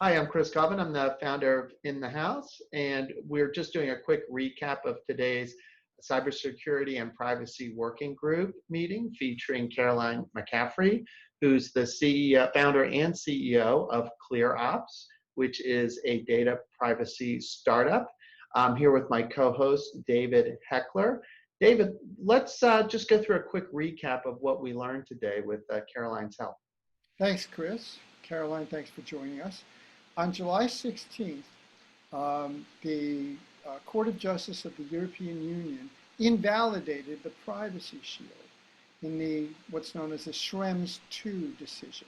Hi, I'm Chris Coven. I'm the founder of In the House, and we're just doing a quick recap of today's cybersecurity and privacy working group meeting featuring Caroline McCaffery, who's the CEO, founder and CEO of ClearOPS, which is a data privacy startup. I'm here with my co-host, David Heckler. David, let's just go through a quick recap of what we learned today with Caroline's help. Thanks, Chris. Caroline, thanks for joining us. On July 16th, the Court of Justice of the European Union invalidated the Privacy Shield in the what's known as the Schrems II decision.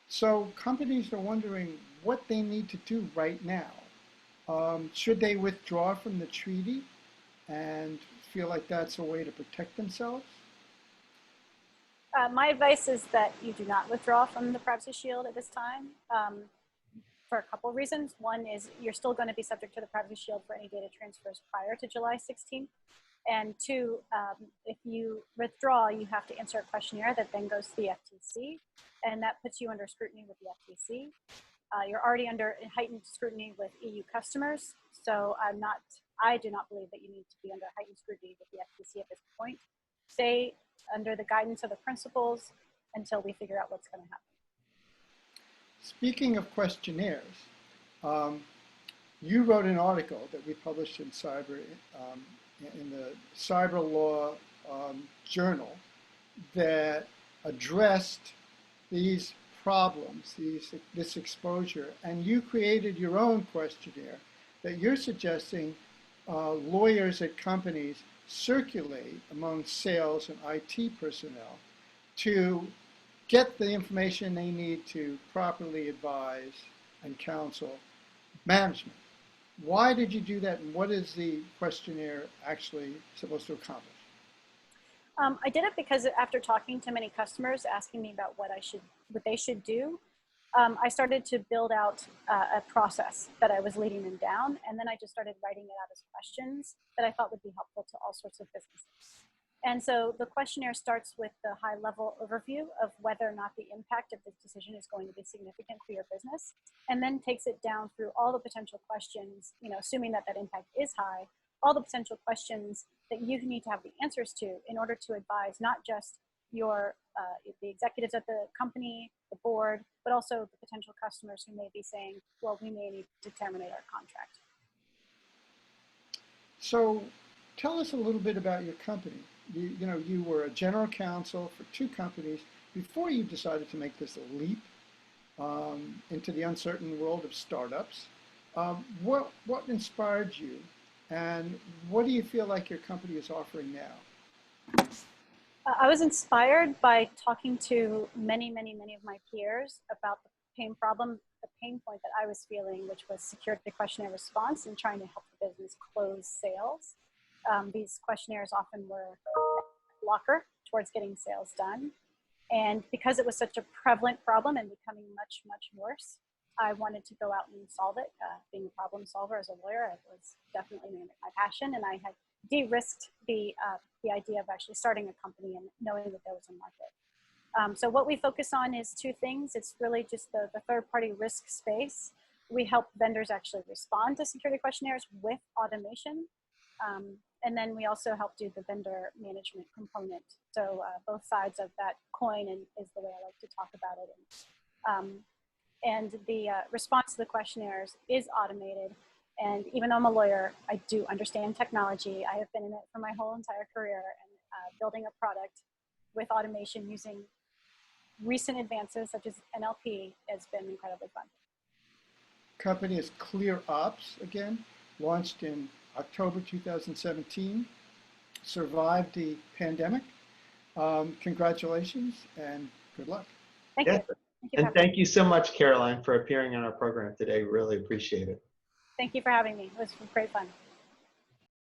So companies are wondering what they need to do right now. Should they withdraw from the treaty and feel like that's a way to protect themselves? My advice is that you do not withdraw from the Privacy Shield at this time for a couple of reasons. One is you're still going to be subject to the Privacy Shield for any data transfers prior to July 16th. And two, if you withdraw, you have to answer a questionnaire that then goes to the FTC, and that puts you under scrutiny with the FTC. You're already under heightened scrutiny with EU customers, so I do not believe that you need to be under heightened scrutiny with the FTC at this point. Stay under the guidance of the principles until we figure out what's going to happen. Speaking of questionnaires, you wrote an article that we published in the Cyber Law Journal that addressed these problems, this exposure, and you created your own questionnaire that you're suggesting lawyers at companies circulate among sales and IT personnel to get the information they need to properly advise and counsel management. Why did you do that, and what is the questionnaire actually supposed to accomplish? I did it because after talking to many customers asking me about what they should do, I started to build out a process that I was leading them down, and then I just started writing it out as questions that I thought would be helpful to all sorts of businesses. And so the questionnaire starts with the high-level overview of whether or not the impact of this decision is going to be significant for your business, and then takes it down through all the potential questions, assuming that that impact is high, all the potential questions that you need to have the answers to in order to advise not just the executives at the company, the board, but also the potential customers who may be saying, well, we may need to terminate our contract. So tell us a little bit about your company. You were a general counsel for two companies before you decided to make this leap into the uncertain world of startups. What inspired you, and what do you feel like your company is offering now? I was inspired by talking to many of my peers about the pain point that I was feeling, which was security questionnaire response and trying to help the business close sales. These questionnaires often were a blocker towards getting sales done. And because it was such a prevalent problem and becoming much worse, I wanted to go out and solve it. Being a problem solver as a lawyer, it was definitely my passion, and I had de-risked the idea of actually starting a company and knowing that there was a market. So what we focus on is two things. It's really just the third-party risk space. We help vendors actually respond to security questionnaires with automation. And then we also help do the vendor management component. So both sides of that coin is the way I like to talk about it. And the response to the questionnaires is automated. And even though I'm a lawyer, I do understand technology. I have been in it for my whole entire career, and building a product with automation using recent advances such as NLP has been incredibly fun. Company is ClearOPS again, launched in October 2017, survived the pandemic. Congratulations and good luck. Thank you. And thank you so much, Caroline, for appearing on our program today. Really appreciate it. Thank you for having me. It was great fun.